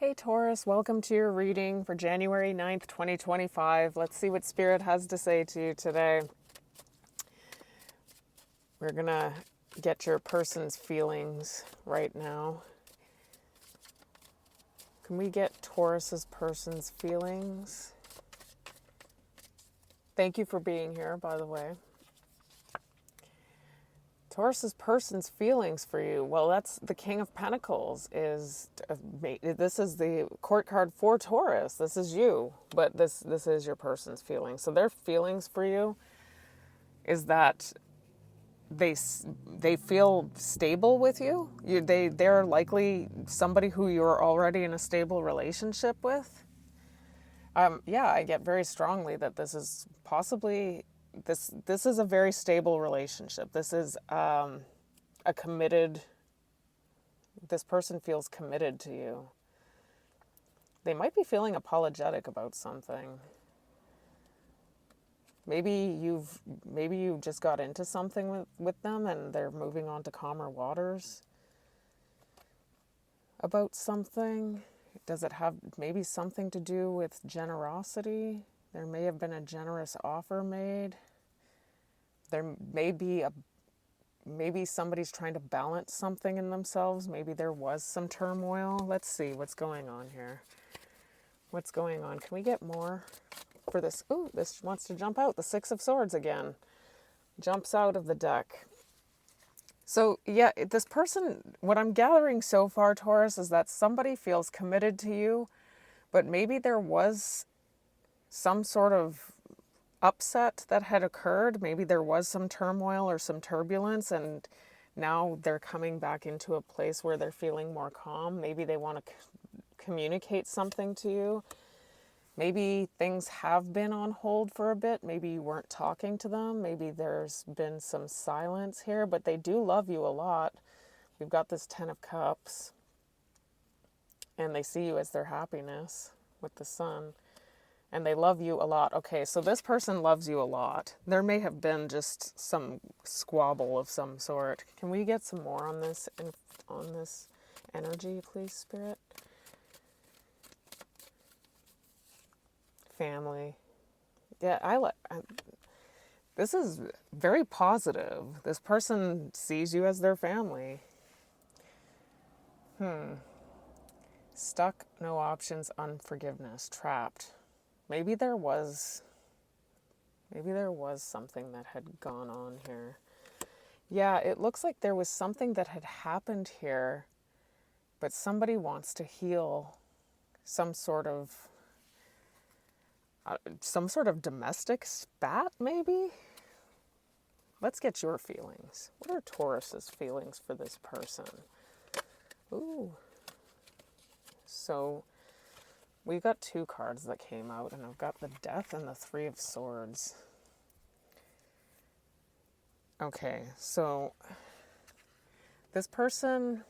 Hey Taurus, welcome to your reading for January 9th, 2025. Let's see what Spirit has to say to you today. We're going to get your person's feelings right now. Can we get Taurus's person's feelings? Thank you for being here, by the way. Taurus's person's feelings for you. Well, that's the King of Pentacles. This is the court card for Taurus. This is you, but this is your person's feelings. So their feelings for you is that they feel stable with you. They're likely somebody who you're already in a stable relationship with. Yeah, I get very strongly that this is possibly this is a very stable relationship. This is a committed. This person feels committed to you. They might be feeling apologetic about something. Maybe you just got into something with them and they're moving on to calmer waters about something. Does it have maybe something to do with generosity? There may have been a generous offer made. There may be maybe somebody's trying to balance something in themselves. Maybe there was some turmoil. Let's see what's going on here. What's going on? Can we get more for this? Ooh, this wants to jump out. The Six of Swords again. Jumps out of the deck. So, yeah, this person, what I'm gathering so far, Taurus, is that somebody feels committed to you, but maybe there was some sort of upset that had occurred. Maybe there was some turmoil or some turbulence, and now they're coming back into a place where they're feeling more calm. Maybe they want to communicate something to you. Maybe things have been on hold for a bit. Maybe you weren't talking to them. Maybe there's been some silence here, but they do love you a lot. We've got this Ten of Cups, and they see you as their happiness with the Sun, and they love you a lot. Okay, so this person loves you a lot. There may have been just some squabble of some sort. Can we get some more on this energy, please, Spirit? Family. Yeah, this is very positive. This person sees you as their family. Stuck, no options, unforgiveness, trapped. Maybe there was something that had gone on here. Yeah, it looks like there was something that had happened here, but somebody wants to heal some sort of domestic spat, maybe? Let's get your feelings. What are Taurus's feelings for this person? Ooh. So, we got two cards that came out, and I've got the Death and the Three of Swords. Okay, so this person,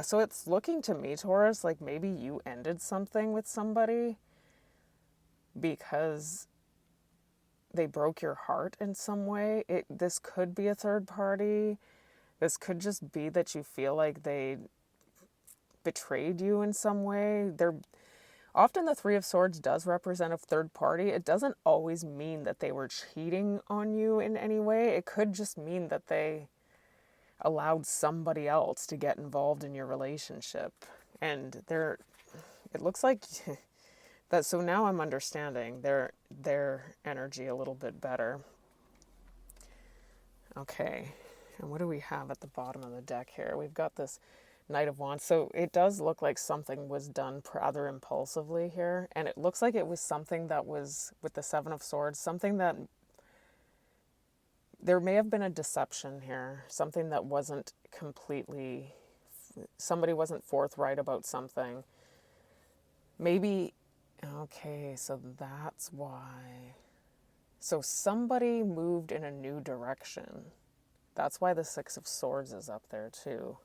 so it's looking to me, Taurus, like maybe you ended something with somebody because they broke your heart in some way. This could be a third party. This could just be that you feel like they betrayed you in some way. Often the Three of Swords does represent a third party. It doesn't always mean that they were cheating on you in any way. It could just mean that they allowed somebody else to get involved in your relationship. And it looks like that, so now I'm understanding their energy a little bit better. Okay, and what do we have at the bottom of the deck here? We've got this Knight of Wands. So it does look like something was done rather impulsively here. And it looks like it was something that was, with the Seven of Swords, something that there may have been a deception here. Something that wasn't completely, somebody wasn't forthright about something. Maybe, okay, so that's why. So somebody moved in a new direction. That's why the Six of Swords is up there too.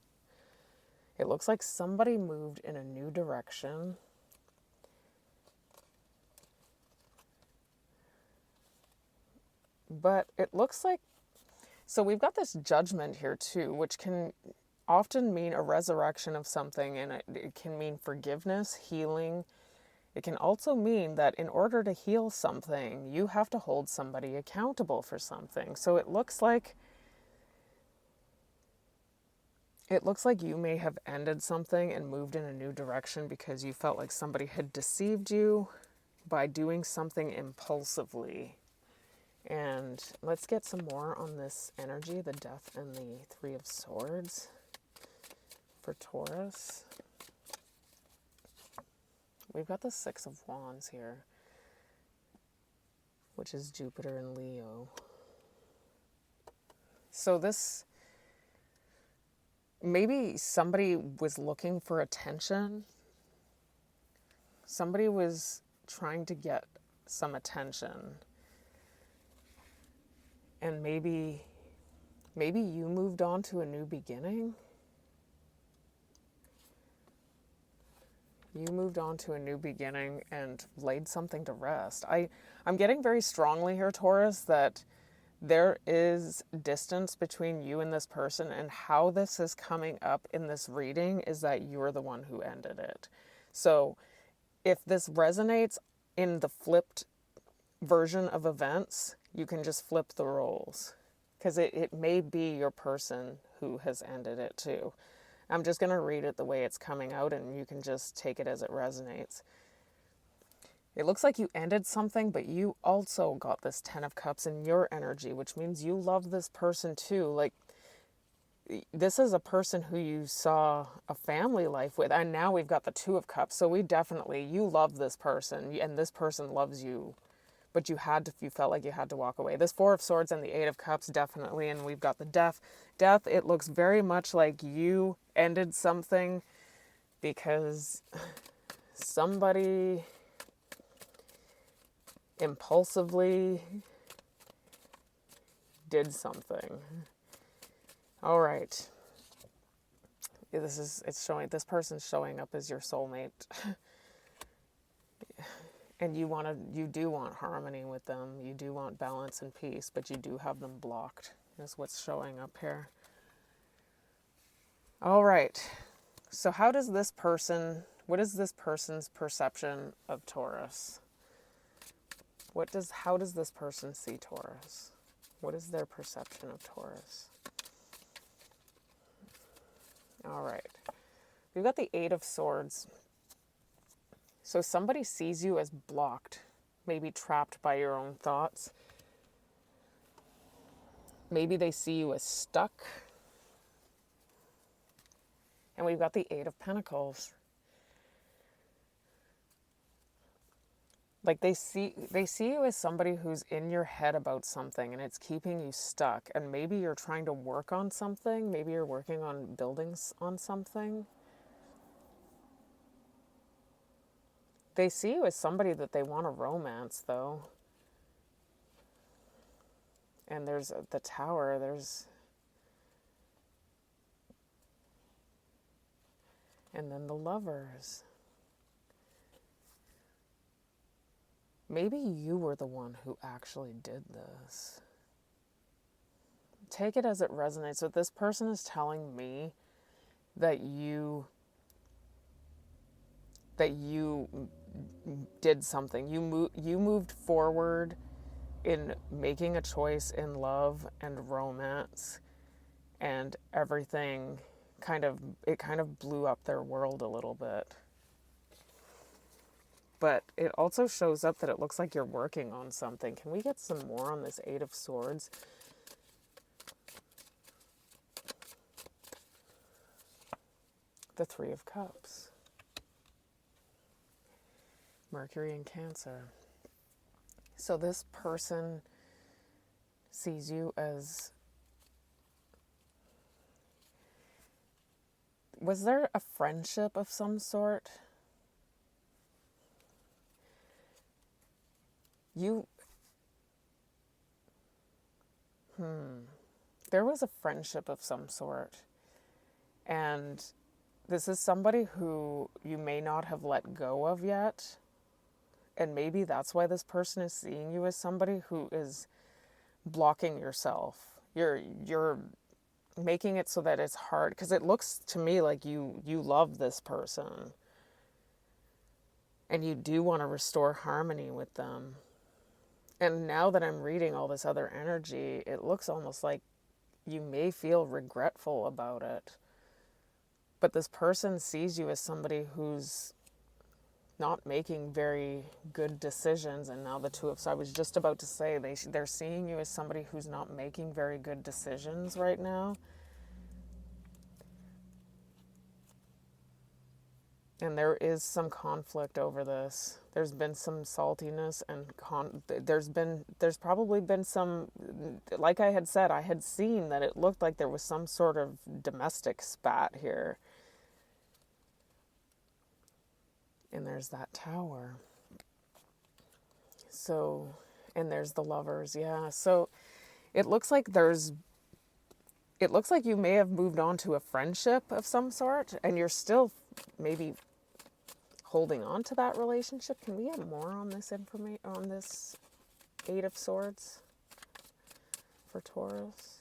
It looks like somebody moved in a new direction. But it looks like, so we've got this Judgment here too, which can often mean a resurrection of something, and it can mean forgiveness, healing. It can also mean that in order to heal something, you have to hold somebody accountable for something. So it looks like you may have ended something and moved in a new direction because you felt like somebody had deceived you by doing something impulsively. And let's get some more on this energy, the Death and the Three of Swords for Taurus. We've got the Six of Wands here, which is Jupiter and Leo. So this, maybe somebody was looking for attention. Somebody was trying to get some attention. And maybe you moved on to a new beginning. You moved on to a new beginning and laid something to rest. I'm getting very strongly here, Taurus, that there is distance between you and this person, and how this is coming up in this reading is that you're the one who ended it. So if this resonates in the flipped version of events, you can just flip the roles, because it may be your person who has ended it too. I'm just going to read it the way it's coming out, and you can just take it as it resonates. It looks like you ended something, but you also got this Ten of Cups in your energy, which means you love this person too. Like, this is a person who you saw a family life with, and now we've got the Two of Cups. So you love this person, and this person loves you, but you felt like you had to walk away. This Four of Swords and the Eight of Cups, definitely, and we've got the Death. Death, it looks very much like you ended something because somebody impulsively did something. All right. This person's showing up as your soulmate. And you do want harmony with them. You do want balance and peace, but you do have them blocked, is what's showing up here. All right. So what is this person's perception of Taurus? How does this person see Taurus? What is their perception of Taurus? All right. We've got the Eight of Swords. So somebody sees you as blocked, maybe trapped by your own thoughts. Maybe they see you as stuck. And we've got the Eight of Pentacles. Like they see you as somebody who's in your head about something and it's keeping you stuck. And maybe you're trying to work on something. Maybe you're working on building on something. They see you as somebody that they want to romance, though. And there's the Tower. And then the Lovers. Maybe you were the one who actually did this. Take it as it resonates. So this person is telling me that you did something. You moved forward in making a choice in love and romance, and everything kind of blew up their world a little bit. But it also shows up that it looks like you're working on something. Can we get some more on this Eight of Swords? The Three of Cups. Mercury in Cancer. So this person sees you as... Was there a friendship of some sort? There was a friendship of some sort. And this is somebody who you may not have let go of yet. And maybe that's why this person is seeing you as somebody who is blocking yourself. You're making it so that it's hard, because it looks to me like you love this person and you do want to restore harmony with them. And now that I'm reading all this other energy, it looks almost like you may feel regretful about it. But this person sees you as somebody who's not making very good decisions. And now the two of, so I was just about to say, they're seeing you as somebody who's not making very good decisions right now. And there is some conflict over this. There's been some saltiness and there's probably been some, like I had said, I had seen that it looked like there was some sort of domestic spat here. And there's that tower. So, and there's the lovers, yeah. So it looks like you may have moved on to a friendship of some sort, and you're still maybe holding on to that relationship. Can we have more on this information, on this Eight of Swords for Taurus?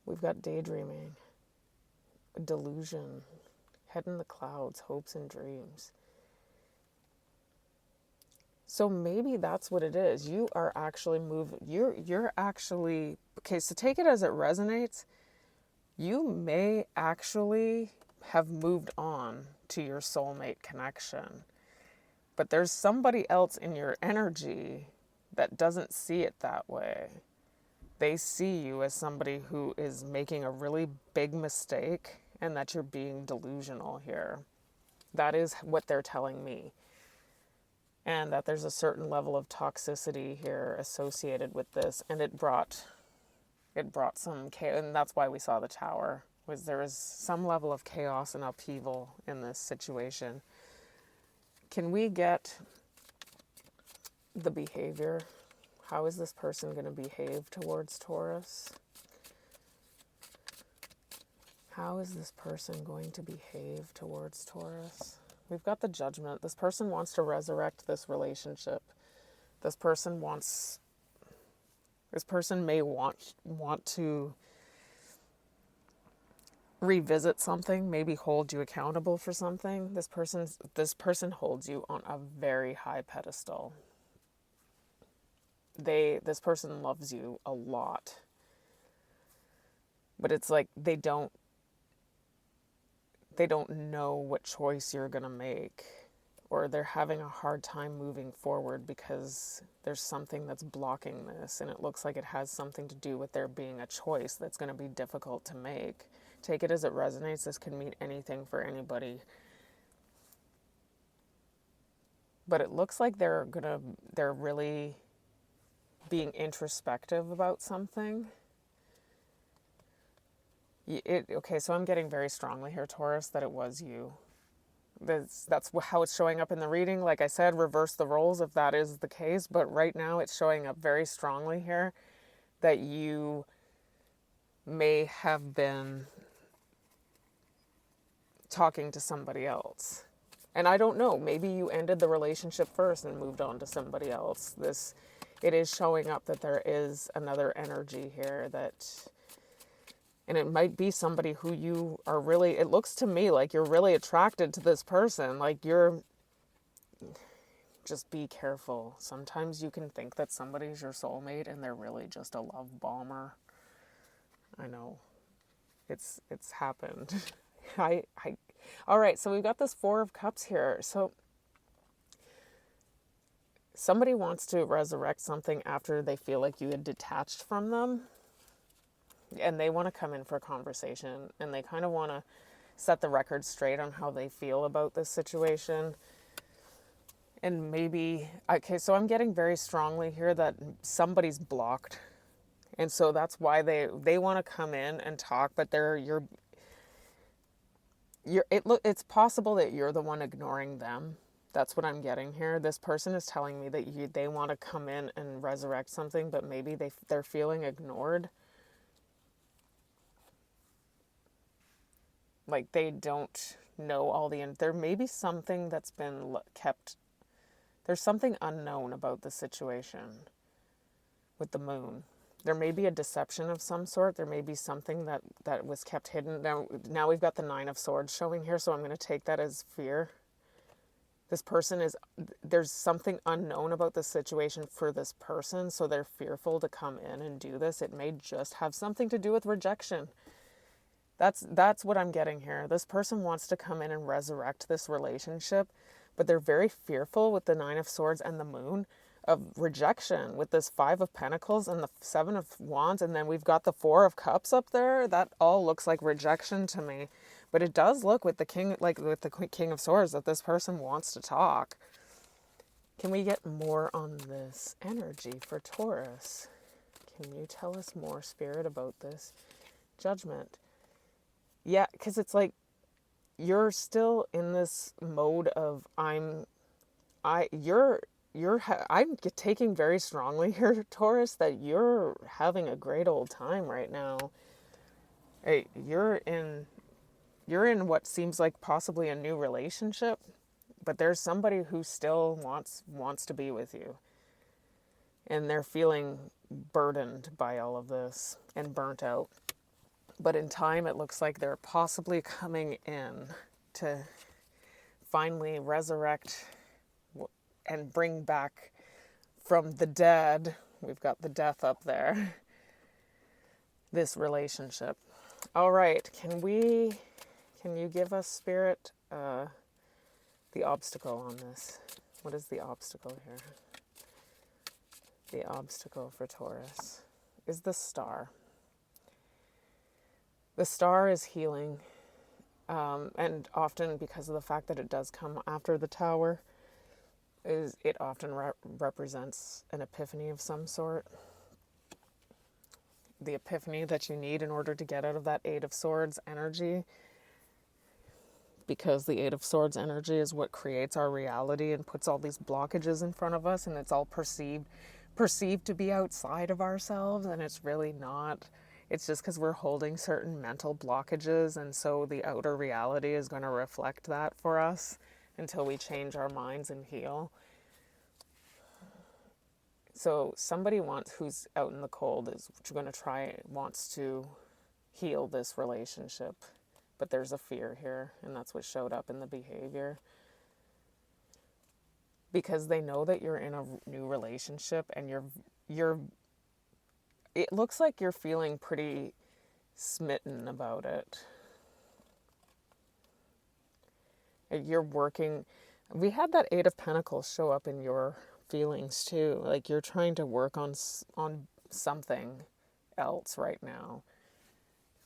We've got daydreaming, delusion, head in the clouds, hopes and dreams. So maybe that's what it is. You are actually moving. You're actually, okay, so take it as it resonates. You may actually have moved on to your soulmate connection, but there's somebody else in your energy that doesn't see it that way. They see you as somebody who is making a really big mistake and that you're being delusional here. That is what they're telling me. And that there's a certain level of toxicity here associated with this, and it brought some chaos, and that's why we saw the tower, was there was some level of chaos and upheaval in this situation. Can we get the behavior? How is this person going to behave towards Taurus? How is this person going to behave towards Taurus? We've got the Judgment. This person wants to resurrect this relationship. This person may want to revisit something, maybe hold you accountable for something. This person holds you on a very high pedestal. This person loves you a lot. But it's like they don't know what choice you're going to make, or they're having a hard time moving forward because there's something that's blocking this, and it looks like it has something to do with there being a choice that's going to be difficult to make. Take it as it resonates. This could mean anything for anybody. But it looks like they're really being introspective about something. Okay, so I'm getting very strongly here, Taurus, that it was you. That's how it's showing up in the reading. Like I said, reverse the roles if that is the case. But right now it's showing up very strongly here that you may have been talking to somebody else. And I don't know, maybe you ended the relationship first and moved on to somebody else. It is showing up that there is another energy here and it might be somebody who you are really, it looks to me like you're really attracted to this person. Like just be careful. Sometimes you can think that somebody's your soulmate and they're really just a love bomber. I know. It's happened. All right, so we've got this Four of Cups here. So somebody wants to resurrect something after they feel like you had detached from them. And they want to come in for a conversation, and they kind of want to set the record straight on how they feel about this situation. And maybe, okay, so I'm getting very strongly here that somebody's blocked. And so that's why they want to come in and talk, but it's possible that you're the one ignoring them. That's what I'm getting here. This person is telling me that they want to come in and resurrect something, but maybe they're feeling ignored. Like they don't know there may be something that's been kept. There's something unknown about the situation. with the moon. There may be a deception of some sort. There may be something that was kept hidden. Now we've got the Nine of Swords showing here, so I'm going to take that as fear. This person is, there's something unknown about this situation for this person, so they're fearful to come in and do this. It may just have something to do with rejection. That's what I'm getting here. This person wants to come in and resurrect this relationship, but they're very fearful with the Nine of Swords and the Moon of rejection with this Five of Pentacles and the Seven of Wands, and then we've got the Four of Cups up there. That all looks like rejection to me. But it does look with the King, like with the King of Swords, that this person wants to talk. Can we get more on this energy for Taurus? Can you tell us more, Spirit, about this Judgment? Yeah, because it's like you're still in this mode of I'm taking very strongly here, Taurus, that you're having a great old time right now. Hey, you're in what seems like possibly a new relationship, but there's somebody who still wants to be with you. And they're feeling burdened by all of this and burnt out. But in time, it looks like they're possibly coming in to finally resurrect and bring back from the dead, we've got the death up there, this relationship. All right, can you give us, Spirit, the obstacle on this? What is the obstacle here? The obstacle for Taurus is the Star. The Star is healing, and often because of the fact that it does come after the Tower, it often represents an epiphany of some sort. The epiphany that you need in order to get out of that Eight of Swords energy, because the Eight of Swords energy is what creates our reality and puts all these blockages in front of us, and it's all perceived to be outside of ourselves, and it's really not. It's just because we're holding certain mental blockages, and so the outer reality is going to reflect that for us until we change our minds and heal. So somebody who's out in the cold wants to heal this relationship, but there's a fear here, and that's what showed up in the behavior. Because they know that you're in a new relationship, and it looks like you're feeling pretty smitten about it. You're working. We had that Eight of Pentacles show up in your feelings too. Like you're trying to work on something else right now.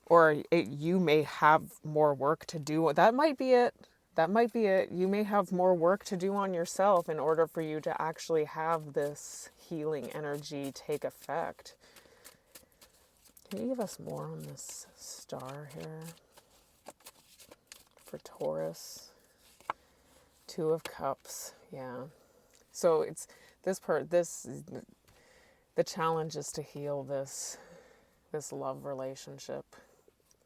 Or you may have more work to do. That might be it. You may have more work to do on yourself in order for you to actually have this healing energy take effect. Can you give us more on this Star here for Taurus? Two of Cups, yeah. So it's the challenge is to heal this love relationship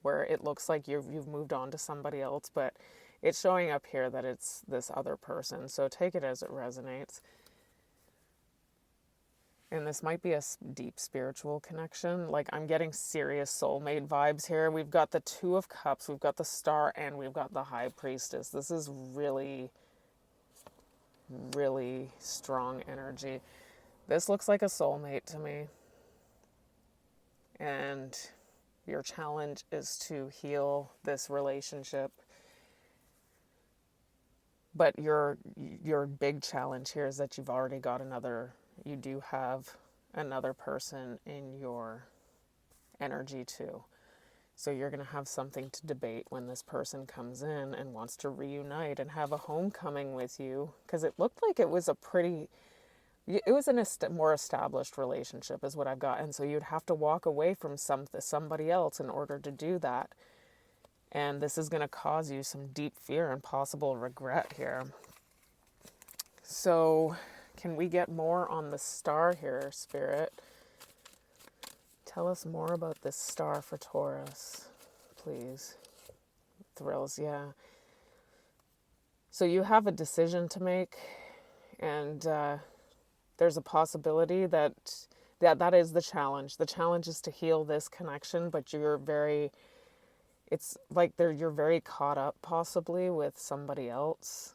where it looks like you've moved on to somebody else, but it's showing up here that it's this other person. So take it as it resonates. And this might be a deep spiritual connection. Like I'm getting serious soulmate vibes here. We've got the Two of Cups, we've got the Star, and we've got the High Priestess. This is really, really strong energy. This looks like a soulmate to me. And your challenge is to heal this relationship. But your big challenge here is that you do have another person in your energy too. So you're going to have something to debate when this person comes in and wants to reunite and have a homecoming with you. Because it looked like it was a more established relationship is what I've got. And so you'd have to walk away from somebody else in order to do that. And this is going to cause you some deep fear and possible regret here. So can we get more on the Star here, Spirit? Tell us more about this Star for Taurus, please. Thrills, yeah. So you have a decision to make, and there's a possibility that that is the challenge. The challenge is to heal this connection, but it's like you're very caught up possibly with somebody else.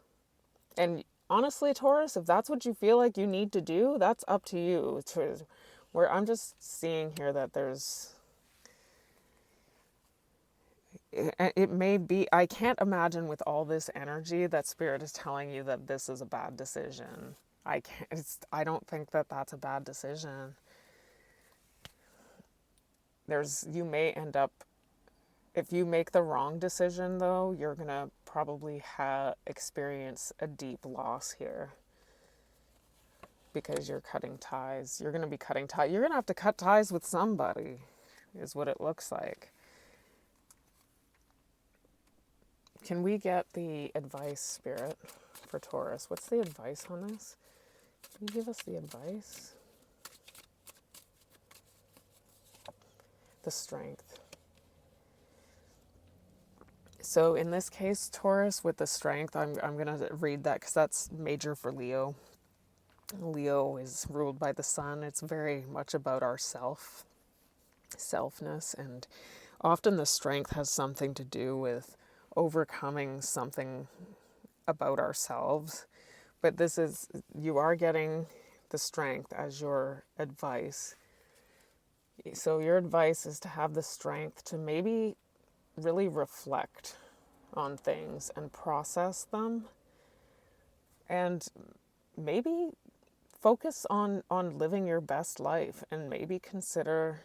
And honestly, Taurus, if that's what you feel like you need to do, that's up to you. Where I'm just seeing here that it may be, I can't imagine with all this energy that Spirit is telling you that this is a bad decision. I don't think that that's a bad decision. You may end up, if you make the wrong decision though, you're going to probably experience a deep loss here. Because you're cutting ties. You're going to be cutting ties. You're going to have to cut ties with somebody, is what it looks like. Can we get the advice, Spirit, for Taurus? What's the advice on this? Can you give us the advice? The strength. So in this case, Taurus, with the strength, I'm going to read that because that's major for Leo. Leo is ruled by the sun. It's very much about our selfness, and often the strength has something to do with overcoming something about ourselves. But you are getting the strength as your advice. So your advice is to have the strength to maybe really reflect on things and process them, and maybe focus on living your best life, and maybe consider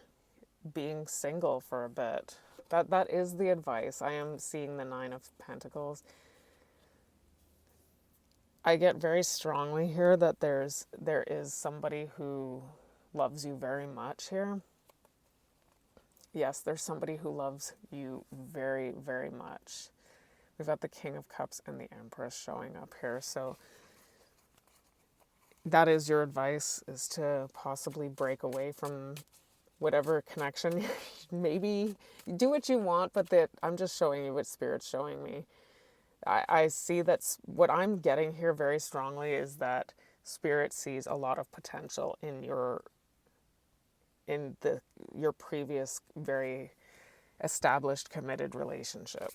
being single for a bit. That is the advice. I am seeing the 9 of Pentacles. I get very strongly here that there is somebody who loves you very much here. Yes, there's somebody who loves you very, very much. We've got the King of Cups and the Empress showing up here. So that is your advice, is to possibly break away from whatever connection. Maybe do what you want, but I'm just showing you what Spirit's showing me. I see that's what I'm getting here very strongly, is that Spirit sees a lot of potential in your previous very established committed relationship.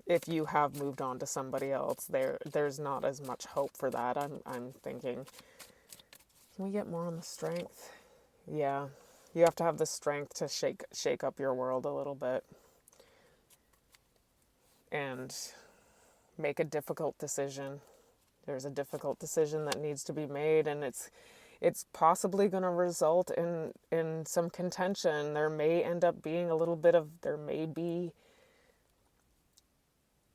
If you have moved on to somebody else, there's not as much hope for that. I'm thinking, can we get more on the strength? Yeah, you have to have the strength to shake up your world a little bit and make a difficult decision. There's a difficult decision that needs to be made, and it's possibly going to result in some contention. There may end up being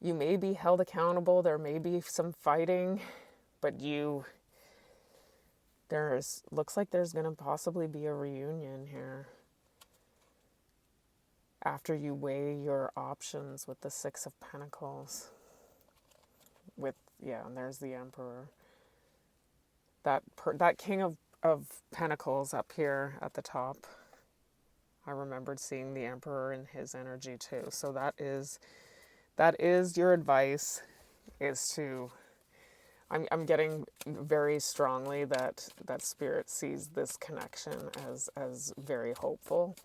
you may be held accountable. There may be some fighting, but looks like there's going to possibly be a reunion here after you weigh your options with the 6 of Pentacles. And there's the Emperor. That King of Pentacles up here at the top, I remembered seeing the Emperor in his energy too. So that is your advice, is to, I'm getting very strongly that Spirit sees this connection as very hopeful.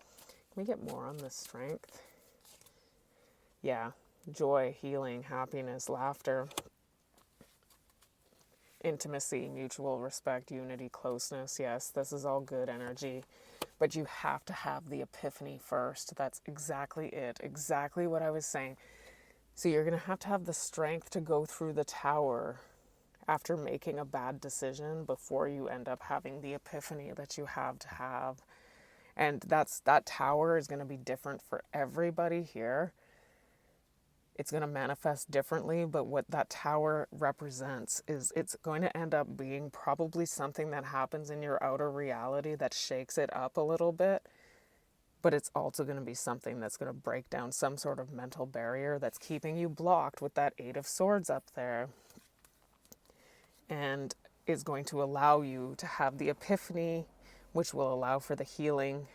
Can we get more on this strength? Yeah, joy, healing, happiness, laughter, intimacy, mutual respect, unity, closeness. Yes, this is all good energy, but you have to have the epiphany first. That's exactly it. Exactly what I was saying. So you're going to have the strength to go through the tower after making a bad decision before you end up having the epiphany that you have to have. And that tower is going to be different for everybody here. It's going to manifest differently, but what that tower represents is it's going to end up being probably something that happens in your outer reality that shakes it up a little bit, but it's also going to be something that's going to break down some sort of mental barrier that's keeping you blocked with that 8 of Swords up there, and is going to allow you to have the epiphany, which will allow for the healing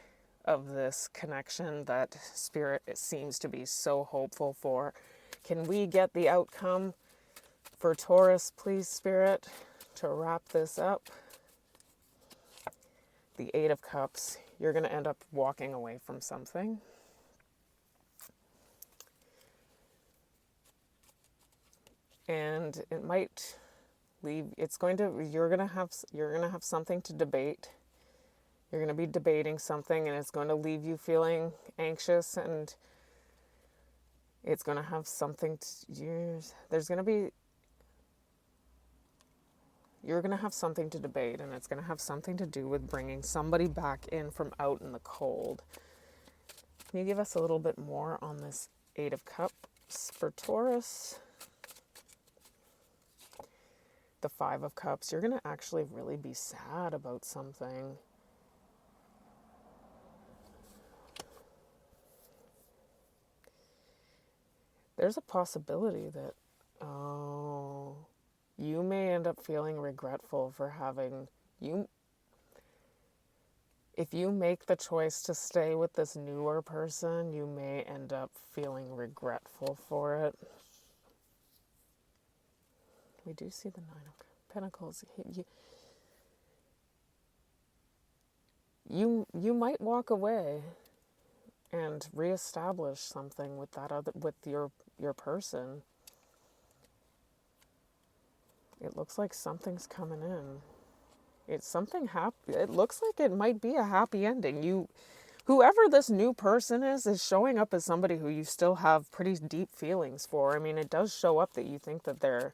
of this connection that Spirit seems to be so hopeful for. Can we get the outcome for Taurus, please, Spirit, to wrap this up? the Eight of Cups, you're going to end up walking away from something. And it might leave, you're going to have something to debate. You're going to be debating something, and it's going to leave you feeling anxious, and it's going to have something you're going to have something to debate, and it's going to have something to do with bringing somebody back in from out in the cold. Can you give us a little bit more on this Eight of Cups for Taurus? The Five of Cups, you're going to actually really be sad about something. There's a possibility that, you may end up feeling regretful for if you make the choice to stay with this newer person, you may end up feeling regretful for it. We do see the Nine of Pentacles. You might walk away and reestablish something with your person. It looks like something's coming in. It's something happy. It looks like it might be a happy ending. Whoever this new person is showing up as somebody who you still have pretty deep feelings for. I mean, it does show up that you think that they're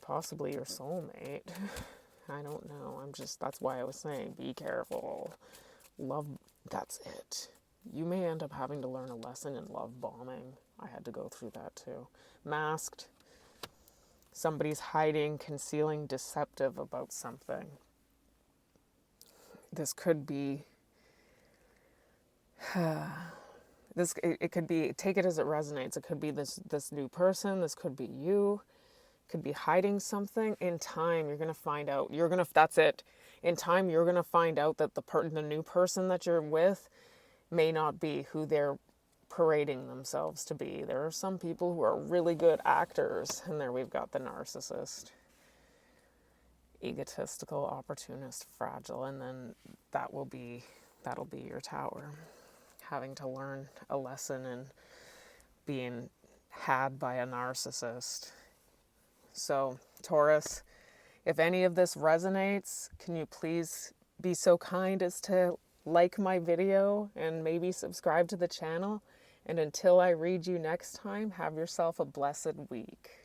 possibly your soulmate. I don't know. That's why I was saying, be careful. Love, that's it. You may end up having to learn a lesson in love bombing. I had to go through that too. Masked. Somebody's hiding, concealing, deceptive about something. This could be, it could be, take it as it resonates. It could be this new person. This could be you. Could be hiding something. In time, you're going to find out. That's it. In time, you're going to find out that the new person that you're with may not be who they're parading themselves to be. There are some people who are really good actors, and there we've got the narcissist, egotistical, opportunist, fragile, and then that'll be your Tower, having to learn a lesson and being had by a narcissist. So, Taurus, if any of this resonates, can you please be so kind as to like my video and maybe subscribe to the channel? And until I read you next time, have yourself a blessed week.